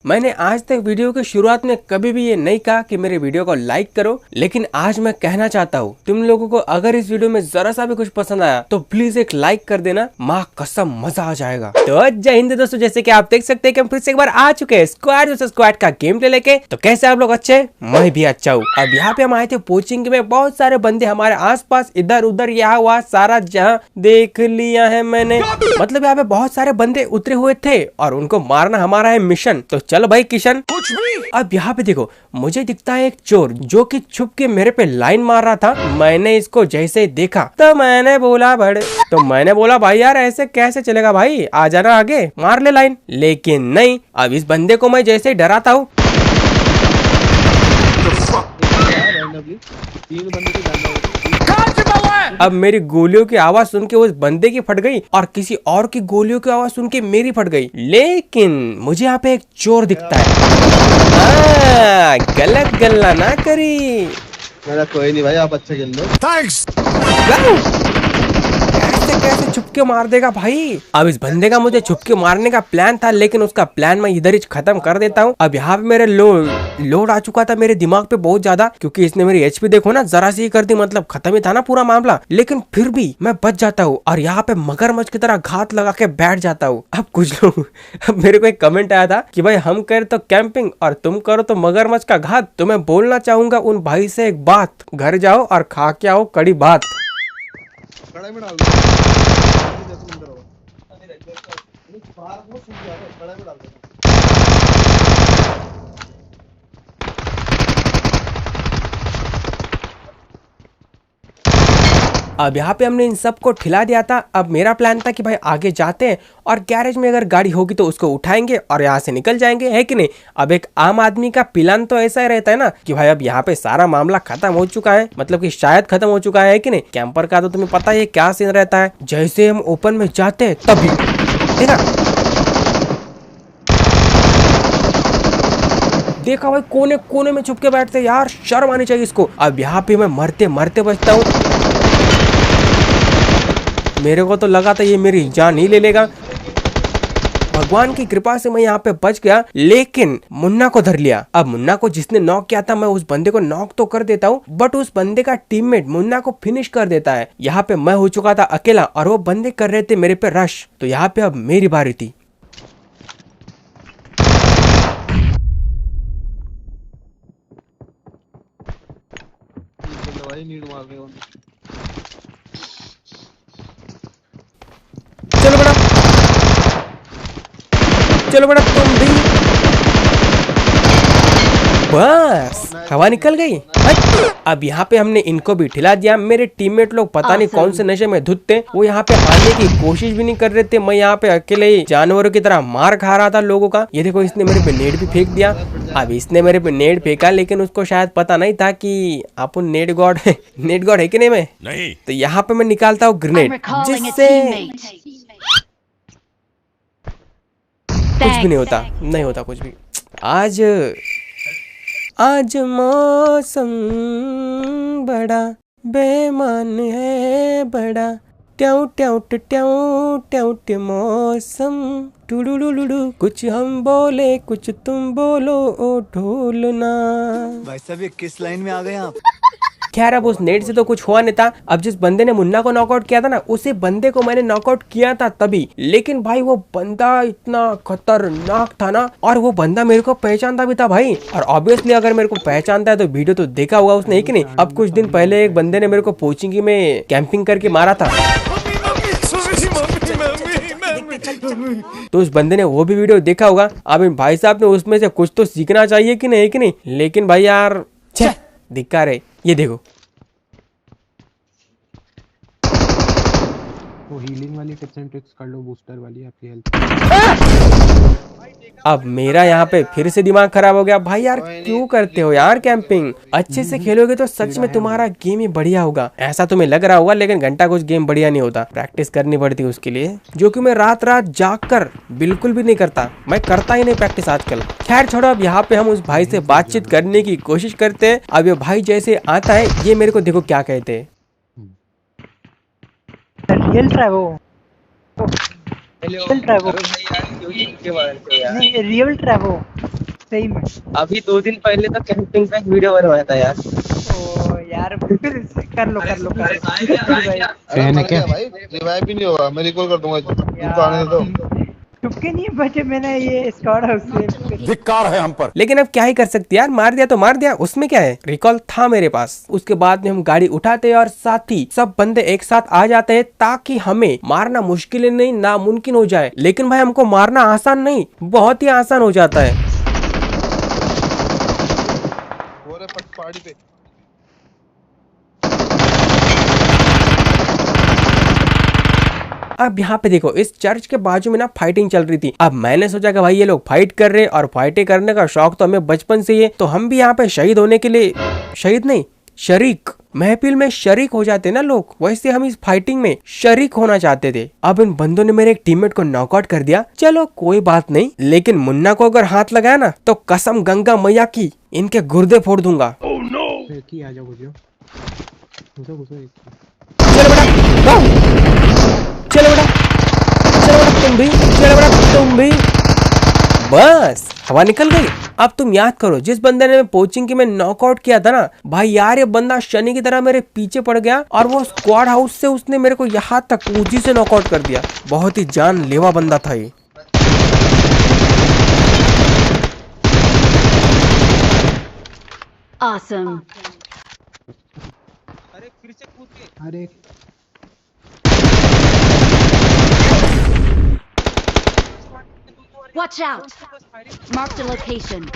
मैंने आज तक वीडियो की शुरुआत में कभी भी ये नहीं कहा कि मेरे वीडियो को लाइक करो, लेकिन आज मैं कहना चाहता हूँ तुम लोगों को अगर इस वीडियो में जरा सा भी कुछ पसंद आया तो प्लीज एक लाइक कर देना, माँ कसम मजा आ जाएगा। तो जय हिंद दोस्तों, जैसे कि आप देख सकते हैं कि हम फिर से एक बार आ चुके हैं स्क्वाड वर्सेस स्क्वाड का गेम प्ले लेके। तो कैसे आप लोग अच्छे हैं? मैं भी अच्छा हूँ। अब यहाँ पे हम आए थे कोचिंग में, बहुत सारे बंदे हमारे आसपास इधर उधर यहाँ वहाँ सारा जहाँ देख लिया है मैंने, मतलब यहाँ पे बहुत सारे बंदे उतरे हुए थे और उनको मारना हमारा है मिशन। तो चलो भाई किशन कुछ भी। अब यहाँ पे देखो, मुझे दिखता है एक चोर जो कि छुप के मेरे पे लाइन मार रहा था। मैंने इसको जैसे ही देखा तो मैंने बोला भाई यार ऐसे कैसे चलेगा भाई, आ जाना आगे मार ले लाइन। लेकिन नहीं, अब इस बंदे को मैं जैसे ही डराता हूँ अब मेरी गोलियों की आवाज सुन के उस बंदे की फट गई और किसी और की गोलियों की आवाज सुन के मेरी फट गई। लेकिन मुझे यहाँ पे एक चोर दिखता है। गलत गल्ला ना करी। मेरा कोई नहीं भाई, आप अच्छा खेल लो। थैंक्स। कैसे छुपके मार देगा भाई। अब इस बंदे का मुझे छुपके मारने का प्लान था, लेकिन उसका प्लान मैं इधर ही खत्म कर देता हूँ। अब यहाँ पे मेरे लोड आ चुका था मेरे दिमाग पे बहुत ज्यादा, क्योंकि इसने मेरी एचपी देखो ना जरा सी कर दी, मतलब खत्म ही था ना पूरा मामला। लेकिन फिर भी मैं बच जाता हूँ और यहाँ पे मगरमच्छ की तरह घात लगा के बैठ जाता हूँ। अब कुछ लोग अब मेरे को एक कमेंट आया था कि भाई हम करे तो कैंपिंग और तुम करो तो मगरमच्छ का घात। तो मैं बोलना चाहूंगा उन भाई से एक बात, घर जाओ और खा के आओ कड़ी भात। कड़ाई में डाल दो। 10 मिनट रहो। बाहर वो सूख जाएगा, कड़ाई में डाल दो। अब यहाँ पे हमने इन सबको ठिला दिया था। अब मेरा प्लान था कि भाई आगे जाते हैं और गैरेज में अगर गाड़ी होगी तो उसको उठाएंगे और यहाँ से निकल जाएंगे, है कि नहीं। अब एक आम आदमी का प्लान तो ऐसा ही रहता है ना कि भाई अब यहाँ पे सारा मामला खत्म हो चुका है, मतलब कि शायद खत्म हो चुका है कि नहीं। कैंपर का तो तुम्हें पता है क्या सीन रहता है। जैसे हम ओपन में जाते हैं तभी देखा भाई कोने कोने में छुप के बैठते, यार शर्म आनी चाहिए इसको। अब यहाँ पे मैं मरते मरते बचता हूँ। मेरे को तो लगा था ये मेरी जान ही ले लेगा। भगवान की कृपा से मैं यहाँ पे बच गया, लेकिन मुन्ना को धर लिया। अब मुन्ना को जिसने नॉक किया था, मैं उस बंदे को नॉक तो कर देता हूँ, बट उस बंदे का टीममेट मुन्ना को फिनिश कर देता है। यहाँ पे मैं हो चुका था अकेला और वो बंदे कर रहे थे मेरे पे रश। तो यहाँ पे अब मेरी बारी थी। भाई नीड मार रहे हो। चलो बड़ा तुम भी। बस हवा निकल गई। अब यहाँ पे हमने इनको भी ठिला दिया। मेरे टीममेट लोग पता नहीं कौन से नशे में धुत थे, वो यहाँ पे आने की कोशिश भी नहीं कर रहे थे। मैं यहाँ पे अकेले ही जानवरों की तरह मार खा रहा था लोगों का। ये देखो इसने मेरे पे नेट भी फेंक दिया। अब इसने मेरे पे नेट फेंका, लेकिन उसको शायद पता नहीं था कि अपन नेट गॉड है। नेट गॉड है कि नहीं मैं नहीं। तो यहाँ पे मैं निकालता हूँ ग्रेनेड, जिससे कुछ भी नहीं होता कुछ भी। आज मौसम बड़ा बेमान है, बड़ा ट्याऊ ट्याऊ ट्याऊ ट्याऊ मौसम टुडुडुडुडु। कुछ हम बोले कुछ तुम बोलो ओ ढोलना। भाई साहब ये किस लाइन में आ गए आप? खैर अब उस नेट से तो कुछ हुआ नहीं था। अब जिस बंदे ने मुन्ना को नॉकआउट किया था ना, उसी बंदे को मैंने नॉकआउट किया था तभी। लेकिन भाई वो बंदा इतना खतरनाक था ना, और वो बंदा मेरे को पहचानता भी था भाई। और ऑब्वियसली अगर मेरे को पहचानता है तो वीडियो तो देखा होगा उसने, है कि नहीं। अब कुछ दिन पहले एक बंदे ने मेरे को पोचिंगी में कैंपिंग करके मारा था, तो उस बंदे ने वो भी वीडियो देखा होगा। अब इन भाई साहब ने उसमें से कुछ तो सीखना चाहिए कि नहीं, है कि नहीं। लेकिन भाई यार धिक्कार है। ये देखो वो हीलिंग वाली टिप्स एंड ट्रिक्स कर लो, बूस्टर वाली आपकी हेल्प। अब मेरा यहाँ पे फिर से दिमाग खराब हो गया। भाई यार क्यों करते हो यार कैंपिंग? अच्छे से खेलोगे तो सच में तुम्हारा गेम ही बढ़िया होगा, ऐसा तुम्हें लग रहा होगा। लेकिन घंटा कुछ गेम बढ़िया नहीं होता, प्रैक्टिस करनी पड़ती है उसके लिए, जो कि मैं रात रात जाग कर बिल्कुल भी नहीं करता। मैं करता ही नहीं प्रैक्टिस आजकल। खैर छोड़ो, अब यहाँ पे हम उस भाई से बातचीत करने की कोशिश करते हैं। अब ये भाई जैसे आता है, ये मेरे को देखो क्या कहते हैं। रियल ट्रैवो रियल ट्रैवो नहीं, रियल ट्रैवो सही में। अभी 2 दिन पहले तो कैंपिंग का एक वीडियो बनवाया था यार। ओ यार फिर कर लो कर लो कर लो। फैन है क्या? भाई रिवाइव भी नहीं होगा, मैं रिकॉल कर दूंगा, तुमको आने दो। चुपके नहीं बचे मैंने ये स्क्वाड हाउस से। धिक्कार है हम पर। लेकिन अब क्या ही कर सकते यार, मार दिया तो मार दिया, उसमें क्या है, रिकॉल था मेरे पास। उसके बाद में हम गाड़ी उठाते हैं और साथ ही सब बंदे एक साथ आ जाते हैं ताकि हमें मारना मुश्किल नहीं नामुमकिन हो जाए। लेकिन भाई हमको मारना आसान नहीं, बहुत ही आसान हो जाता है। हो रहे पहाड़ी पे। अब यहाँ पे देखो इस चर्च के बाजू में ना फाइटिंग चल रही थी। अब मैंने सोचा कि भाई ये लोग फाइट कर रहे हैं और फाइटिंग करने का शौक तो हमें बचपन से ही है, तो हम भी यहाँ पे शहीद होने के लिए, शहीद नहीं शरीक, महफिल में शरीक हो जाते ना लोग, वैसे हम इस फाइटिंग में शरीक होना चाहते थे। अब इन बंदों ने मेरे एक टीममेट को नॉकआउट कर दिया, चलो कोई बात नहीं, लेकिन मुन्ना को अगर हाथ लगाया ना तो कसम गंगा मैया की इनके गुर्दे फोड़ दूंगा। की आ जाओ, घुसो घुसो घुसो। चलो बेटा go! चलो बेटा, चलो बेटा तुम भी, चलो बेटा तुम भी। बस हवा निकल गई। अब तुम याद करो जिस बंदे ने पोचिंग की मैं नॉकआउट किया था ना भाई यार, ये बंदा शनि की तरह मेरे पीछे पड़ गया और वो स्क्वाड हाउस से उसने मेरे को यहाँ तक ऊंची से नॉकआउट कर दिया। बहुत ही जानलेवा बंदा था ये। Awesome. अरे Watch out. Mark the location.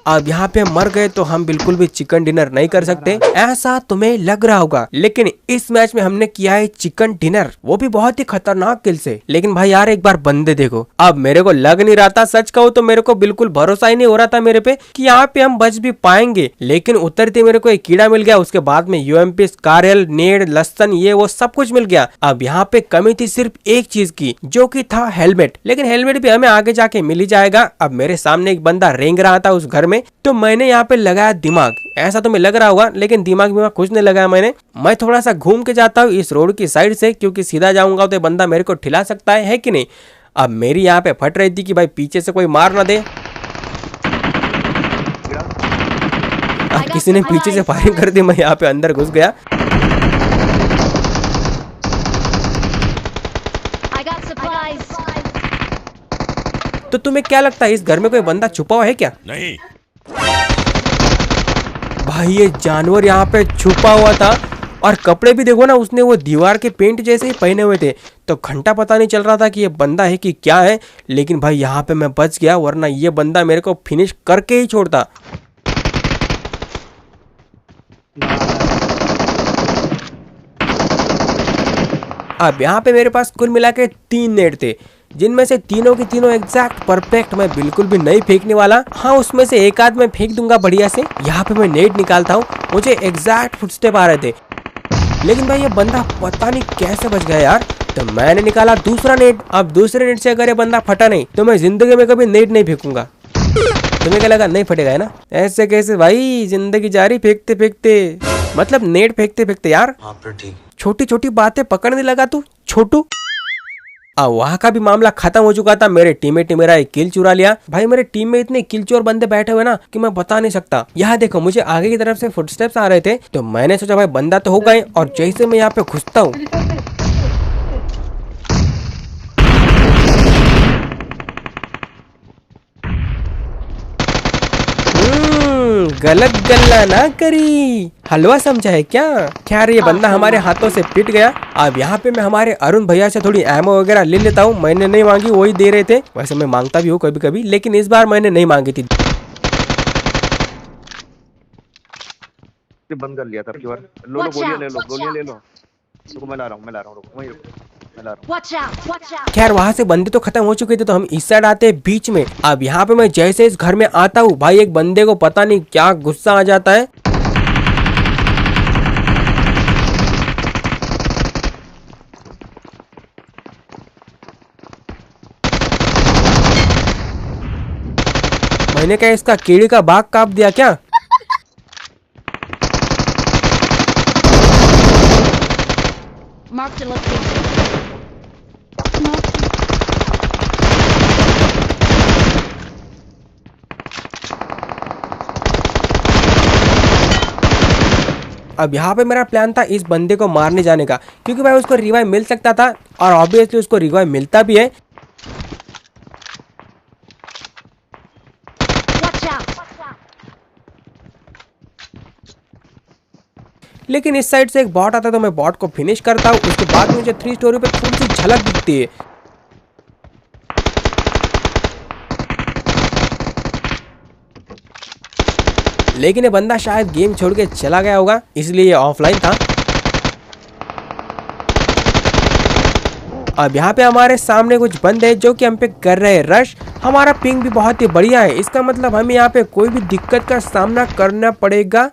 अब यहाँ पे मर गए तो हम बिल्कुल भी चिकन डिनर नहीं कर सकते, ऐसा तुम्हें लग रहा होगा, लेकिन इस मैच में हमने किया है चिकन डिनर, वो भी बहुत ही खतरनाक किल से। लेकिन भाई यार एक बार बंदे देखो, अब मेरे को लग नहीं रहा था, सच कहूँ तो मेरे को बिल्कुल भरोसा ही नहीं हो रहा था मेरे पे कि यहाँ पे हम बच भी पाएंगे। लेकिन उतरते मेरे को एक कीड़ा मिल गया, उसके बाद में यूएमपी, स्कारल, नेड, लसन, ये वो सब कुछ मिल गया। अब यहाँ पे कमी थी सिर्फ एक चीज की, जो कि था हेलमेट, लेकिन हेलमेट भी हमें आगे जाके मिल ही जाएगा। अब मेरे सामने एक बंदा रेंग रहा था उस घर में, तो मैंने यहाँ पे लगाया दिमाग, ऐसा तुम्हें लग रहा होगा लेकिन दिमाग में कुछ नहीं लगाया मैंने। मैं थोड़ा सा घूम के जाता हूँ इस रोड की साइड से, क्योंकि सीधा जाऊंगा तो बंदा मेरे को ठिला सकता है कि नहीं। अब मेरी यहाँ पे फट रही थी कि भाई पीछे से कोई मार ना दे। अब किसी ने पीछे से फायरिंग कर दी, मैं यहाँ पे अंदर घुस गया। I got supplies. तो तुम्हें क्या लगता है इस घर में कोई बंदा छुपा हुआ है क्या? नहीं। भाई ये जानवर यहाँ पे छुपा हुआ था, और कपड़े भी देखो ना उसने वो दीवार के पेंट जैसे ही पहने हुए थे, तो घंटा पता नहीं चल रहा था कि ये बंदा है कि क्या है। लेकिन भाई यहाँ पे मैं बच गया, वरना ये बंदा मेरे को फिनिश करके ही छोड़ता। अब यहाँ पे मेरे पास कुल मिला के 3 नेट थे, जिनमें से तीनों की तीनों एग्जैक्ट परफेक्ट, मैं बिल्कुल भी नहीं फेंकने वाला। हाँ उसमें से एक आध मैं फेंक दूंगा बढ़िया से। यहाँ पे मैं नेट निकालता हूँ, मुझे एग्जैक्ट फुटस्टेप आ रहे थे, लेकिन भाई ये बंदा पता नहीं कैसे बच गया यार। तो मैंने निकाला दूसरा नेट। अब दूसरे नेट से अगर ये बंदा फटा नहीं तो मैं जिंदगी में कभी नेट नहीं फेंकूंगा। तुम्हें क्या लगा नहीं फटेगा है ना? ऐसे कैसे भाई, जिंदगी जारी फेंकते फेंकते, मतलब नेट फेंकते फेंकते यार। छोटी छोटी बातें पकड़ने लगा तू छोटू। अब वहाँ का भी मामला खत्म हो चुका था, मेरे टीममेट ने मेरा एक किल चुरा लिया। भाई मेरे टीम में इतने किल चोर बंदे बैठे हुए ना कि मैं बता नहीं सकता। यहाँ देखो मुझे आगे की तरफ से फुटस्टेप्स आ रहे थे, तो मैंने सोचा भाई बंदा तो हो गए, और जैसे मैं यहाँ पे घुसता हूँ गलत गल्ला ना करी, हलवा समझा है क्या? खैर ये बंदा हमारे हाथों से पिट गया। अब यहाँ पे मैं हमारे अरुण भैया से थोड़ी एमो वगैरह ले लेता हूँ। मैंने नहीं मांगी, वही दे रहे थे। वैसे मैं मांगता भी हूँ कभी कभी, लेकिन इस बार मैंने नहीं मांगी थी। बंद कर लिया था अब की बार। लो लो गोलियां ले लो, गोलियां ले लो। रुको मैं ला रहा हूँ, रुको वहीं रुको, मैं ला रहा हूँ। Watch out. Watch out. खैर वहाँ से बंदे तो खत्म हो चुके थे, तो हम इस साइड आते हैं बीच में। अब यहाँ पे मैं जैसे इस घर में आता हूँ भाई, एक बंदे को पता नहीं क्या गुस्सा आ जाता है। मैंने क्या इसका कीड़ी का बाग काट दिया क्या? Mark the location. अब यहाँ पे मेरा प्लान था इस बंदे को मारने जाने का, क्योंकि भाई उसको रिवाइव मिल सकता था और ऑब्वियसली उसको रिवाइव मिलता भी है। Watch out! लेकिन इस साइड से एक बॉट आता है तो मैं बॉट को फिनिश करता हूँ। उसके बाद मुझे 3 स्टोरी पे थोड़ी सी झलक दिखती है। लेकिन ये बंदा शायद गेम छोड़ के चला गया होगा, इसलिए ये ऑफलाइन था। अब यहाँ पे हमारे सामने कुछ बंदे हैं जो कि हम पे कर रहे हैं रश। हमारा पिंग भी बहुत ही बढ़िया है, इसका मतलब हमें यहाँ पे कोई भी दिक्कत का सामना करना पड़ेगा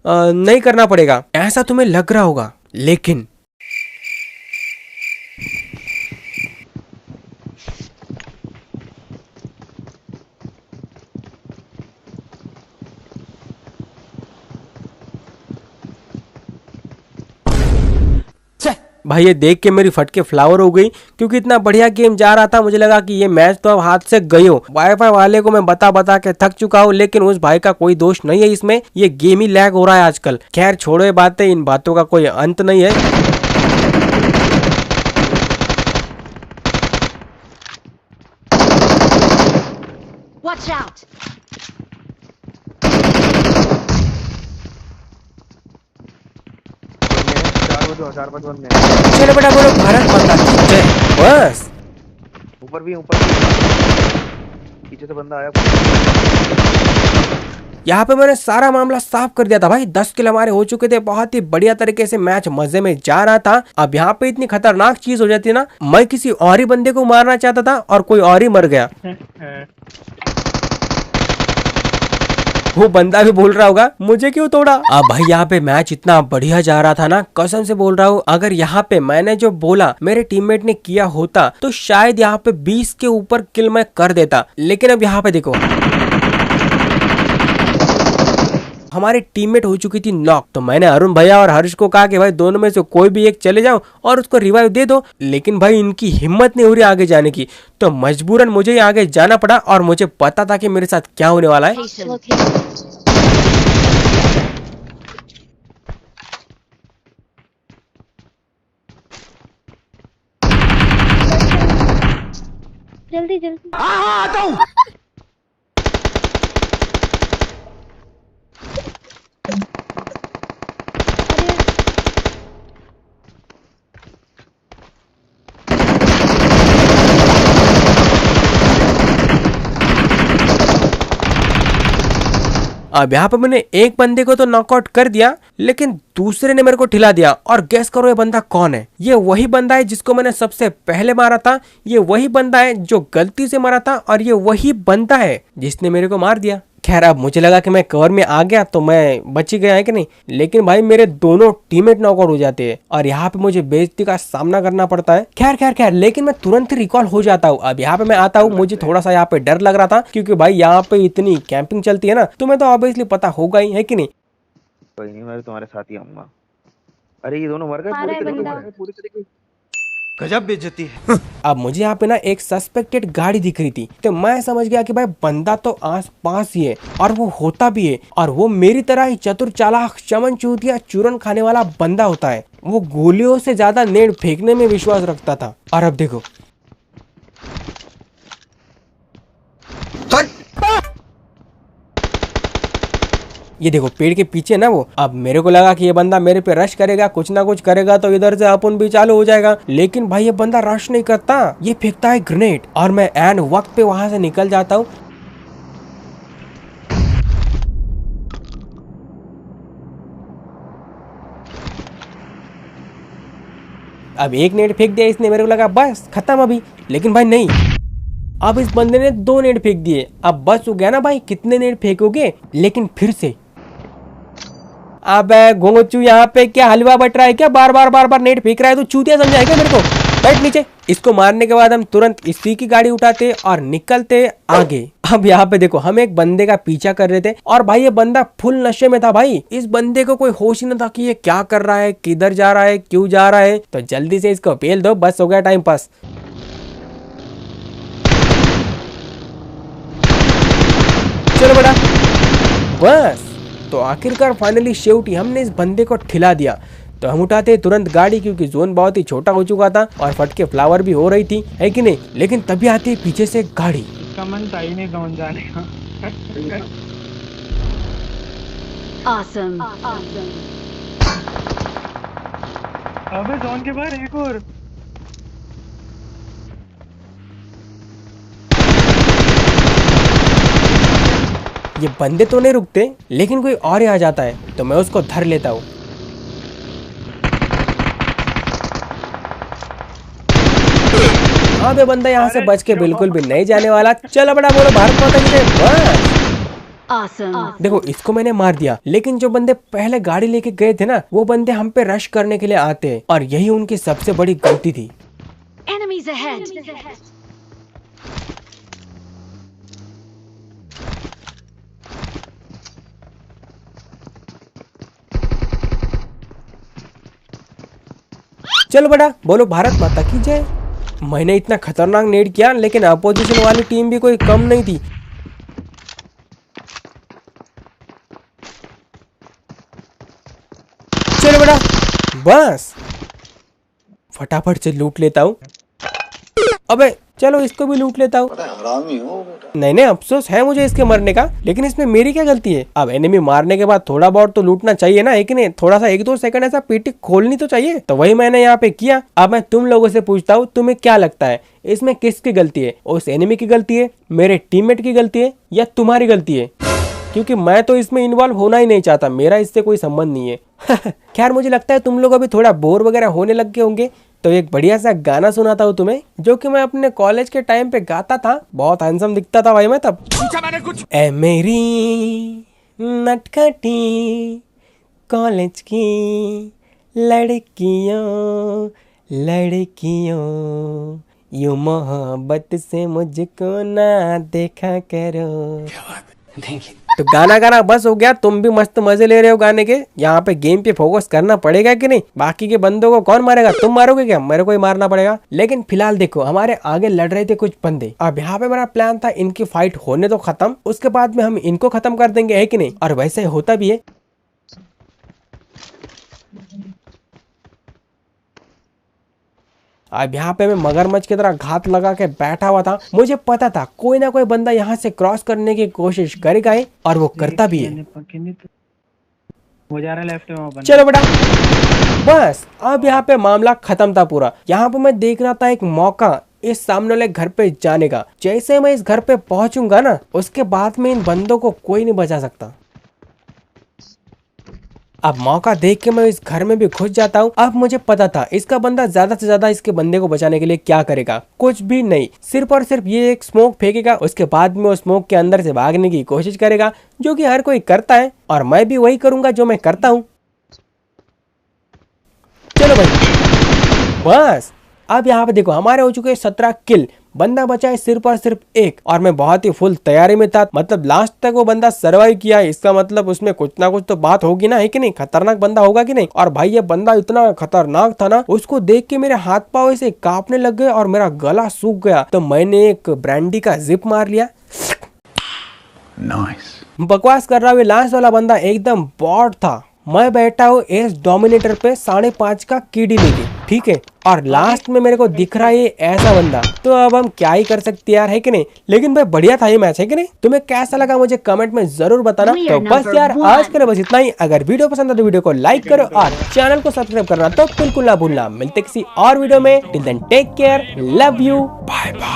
नहीं करना पड़ेगा, ऐसा तुम्हें लग रहा होगा। लेकिन भाई ये देख के मेरी फटके फ्लावर हो गई, क्योंकि इतना बढ़िया गेम जा रहा था, मुझे लगा कि ये मैच तो अब हाथ से गई हो। वाईफाई वाले को मैं बता बता के थक चुका हूँ, लेकिन उस भाई का कोई दोष नहीं है इसमें, ये गेम ही लैग हो रहा है आजकल। खैर छोड़ो ये बातें, इन बातों का कोई अंत नहीं है। Watch out! चार पांच बंदे चलो बेटा बोलो भारत माता की जय। बस ऊपर भी पीछे से बंदा आया। यहाँ पे मैंने सारा मामला साफ कर दिया था भाई। 10 किल हमारे हो चुके थे, बहुत ही बढ़िया तरीके से मैच मजे में जा रहा था। अब यहाँ पे इतनी खतरनाक चीज हो जाती है ना, मैं किसी और ही बंदे को मारना चाहता था और कोई और ही मर गया। वो बंदा भी बोल रहा होगा मुझे क्यों तोड़ा। अब भाई यहाँ पे मैच इतना बढ़िया जा रहा था ना, कसम से बोल रहा हूँ, अगर यहाँ पे मैंने जो बोला मेरे टीममेट ने किया होता तो शायद यहाँ पे 20 के ऊपर किल मैं कर देता। लेकिन अब यहाँ पे देखो हमारी टीममेट हो चुकी थी नॉक, तो मैंने अरुण भैया और हर्ष को कहा कि भाई दोनों में से कोई भी एक चले जाओ और उसको रिवाइव दे दो। लेकिन भाई इनकी हिम्मत नहीं हो रही आगे जाने की, तो मजबूरन मुझे ही आगे जाना पड़ा और मुझे पता था कि मेरे साथ क्या होने वाला है। जल्दी जल्दी आता हूँ। अब यहाँ पे मैंने एक बंदे को तो नॉकआउट कर दिया, लेकिन दूसरे ने मेरे को ठिला दिया। और गेस करो ये बंदा कौन है? ये वही बंदा है जिसको मैंने सबसे पहले मारा था, ये वही बंदा है जो गलती से मारा था, और ये वही बंदा है जिसने मेरे को मार दिया। खैर अब मुझे लगा कि मैं कवर में आ गया तो मैं बच ही गया है कि नहीं, लेकिन भाई मेरे दोनों टीममेट नॉकआउट हो जाते हैं और यहाँ पे मुझे बेइज्जती का सामना करना पड़ता है। खैर खैर खैर, लेकिन मैं तुरंत ही रिकॉल हो जाता हूँ। अब यहाँ पे मैं आता हूँ, मुझे थोड़ा सा यहाँ पे डर लग रहा था, क्योंकि भाई यहाँ पे इतनी कैंपिंग चलती है ना, तुम्हें तो ऑब्वियसली पता होगा ही, है कि नहीं। कोई नहीं, मैं तुम्हारे साथ ही आऊंगा। अरे ये दोनों मर गए पूरी तरीके से। गजब बेइज्जती है। अब मुझे यहाँ पे ना एक सस्पेक्टेड गाड़ी दिख रही थी, तो मैं समझ गया कि भाई बंदा तो आस पास ही है और वो होता भी है, और वो मेरी तरह ही चतुर चालाक चमन चूतिया चूरन खाने वाला बंदा होता है। वो गोलियों से ज्यादा नेट फेंकने में विश्वास रखता था। और अब देखो ये देखो पेड़ के पीछे ना वो। अब मेरे को लगा कि ये बंदा मेरे पे रश करेगा, कुछ ना कुछ करेगा, तो इधर से अपन भी चालू हो जाएगा। लेकिन भाई ये बंदा रश नहीं करता, ये फेंकता है ग्रेनेड, और मैं एन वक्त पे वहां से निकल जाता हूँ। अब एक नेट फेंक दिया इसने, मेरे को लगा बस खत्म अभी, लेकिन भाई नहीं, अब इस बंदे ने 2 नेट फेंक दिए। अब बस हो गया ना भाई, कितने नेट फेंकोगे। लेकिन फिर से अब घोंगचू यहाँ पे क्या हलवा बट रहा है क्या? बार बार नेट फेंक रहा है, तो चूतिया समझाएगा मेरे को। बैठ नीचे। इसको मारने के बाद हम तुरंत इसी की गाड़ी उठाते और निकलते आगे। अब यहाँ पे देखो हम एक बंदे का पीछा कर रहे थे, और भाई ये बंदा फुल नशे में था भाई। इस बंदे को कोई होश ही न था कि ये क्या कर रहा है, किधर जा रहा है, क्यों जा रहा है। तो जल्दी से इसको पेल दो, बस हो गया टाइम पास। चलो बेटा बस। तो आखिरकार फाइनली शेवटी हमने इस बंदे को ठिला दिया। तो हम उठाते तुरंत गाड़ी, क्योंकि जोन बहुत ही छोटा हो चुका था और फटके फ्लावर भी हो रही थी, है कि नहीं। लेकिन तभी आती है पीछे से गाड़ी। इसका मन था ही नहीं जोन जाने का। Awesome. अबे जोन के बाहर एक और। ये बंदे तो नहीं रुकते, लेकिन कोई और ही आ जाता है तो मैं उसको धर लेता हूँ। हाँ बे बंदा यहाँ से बच के बिल्कुल भी नहीं जाने वाला। चल बड़ा बोलो भारत माता की जय। बस Awesome. देखो इसको मैंने मार दिया, लेकिन जो बंदे पहले गाड़ी लेके गए थे ना, वो बंदे हम पे रश करने के लिए आते हैं और यही उनकी सबसे बड़ी गलती थी। Enemies ahead. चलो बड़ा बोलो भारत माता की जय। मैंने इतना खतरनाक नेड किया, लेकिन अपोजिशन वाली टीम भी कोई कम नहीं थी। चलो बड़ा बस फटाफट से लूट लेता हूँ। अबे चलो इसको भी लूट लेता हूँ। नहीं नहीं अफसोस है मुझे इसके मरने का, लेकिन इसमें मेरी क्या गलती है। अब एनिमी मारने के बाद थोड़ा बहुत तो लूटना चाहिए ना, है कि नहीं। थोड़ा सा 1-2 सेकंड ऐसा पेटी खोलनी तो चाहिए, तो वही मैंने यहाँ पे किया। अब मैं तुम लोगों से पूछता हूँ, तुम्हें क्या लगता है इसमें किसकी गलती है? उस एनिमी की गलती है, मेरे टीममेट की गलती है, या तुम्हारी गलती है? क्योंकि मैं तो इसमें इन्वॉल्व होना ही नहीं चाहता, मेरा इससे कोई संबंध नहीं है। खैर मुझे लगता है तुम लोग अभी थोड़ा बोर वगैरह होने लग गए होंगे, तो एक बढ़िया सा गाना सुनाता हूँ तुम्हें, जो कि मैं अपने कॉलेज के टाइम पे गाता था। बहुत हैंडसम दिखता था भाई मैं तब। ए मेरी नटखटी कॉलेज की लड़कियों लड़कियों, यूं मोहब्बत से मुझको ना देखा करो। तो गाना गाना बस हो गया, तुम भी मस्त मजे ले रहे हो गाने के। यहाँ पे गेम पे फोकस करना पड़ेगा कि नहीं? बाकी के बंदों को कौन मारेगा? तुम मारोगे क्या? मेरे को ही मारना पड़ेगा। लेकिन फिलहाल देखो हमारे आगे लड़ रहे थे कुछ बंदे। अब यहाँ पे मेरा प्लान था इनकी फाइट होने तो खत्म, उसके बाद में हम इनको खत्म कर देंगे, है कि नहीं? और वैसे होता भी है। अब यहाँ पे मैं मगरमच्छ की तरह घात लगा के बैठा हुआ था। मुझे पता था कोई ना कोई बंदा यहाँ से क्रॉस करने की कोशिश करेगा ही, और वो करता भी है। वो जा रहा है लेफ्ट में। चलो बेटा बस अब यहाँ पे मामला खत्म था पूरा। यहाँ पे मैं देख रहा था एक मौका इस सामने वाले घर पे जाने का। जैसे मैं इस घर पे पहुंचूंगा ना, उसके बाद में इन बंदों को कोई नहीं बचा सकता। अब मौका देख के मैं इस घर में भी घुस जाता हूँ। अब मुझे पता था इसका बंदा ज्यादा से ज्यादा इसके बंदे को बचाने के लिए क्या करेगा, कुछ भी नहीं, सिर्फ और सिर्फ ये एक स्मोक फेंकेगा। उसके बाद में वो स्मोक के अंदर से भागने की कोशिश करेगा, जो कि हर कोई करता है, और मैं भी वही करूंगा जो मैं करता हूँ। चलो भाई बस अब यहाँ पे देखो हमारे हो चुके 17 किल, बंदा बचा है सिर्फ और सिर्फ 1, और मैं बहुत ही फुल तैयारी में था। मतलब लास्ट तक वो बंदा सर्वाइव किया है, इसका मतलब उसमें कुछ ना कुछ तो बात होगी ना, है कि नहीं? खतरनाक बंदा होगा कि नहीं? और भाई ये बंदा इतना खतरनाक था ना, उसको देख के मेरे हाथ पांव ऐसे कांपने लग गए और मेरा गला सूख गया। तो मैंने एक ब्रांडी का जिप मार लिया। नाइस। बकवास कर रहा हूँ, लास्ट वाला बंदा एकदम बॉट था। मैं बैठा हूँ एस डोमिनेटर पे 5.5 का कीडी लेके, ठीक है, और लास्ट में मेरे को दिख रहा है ये ऐसा बंदा। तो अब हम क्या ही कर सकते यार, है कि नहीं? लेकिन भाई बढ़िया था ये मैच, है कि नहीं? तुम्हें कैसा लगा मुझे कमेंट में जरूर बताना। तो बस यार आज के लिए बस इतना ही। अगर वीडियो पसंद है तो वीडियो को लाइक करो और चैनल को सब्सक्राइब करना तो बिल्कुल ना भूलना। मिलते किसी और वीडियो में। Till then take care, love you, bye bye.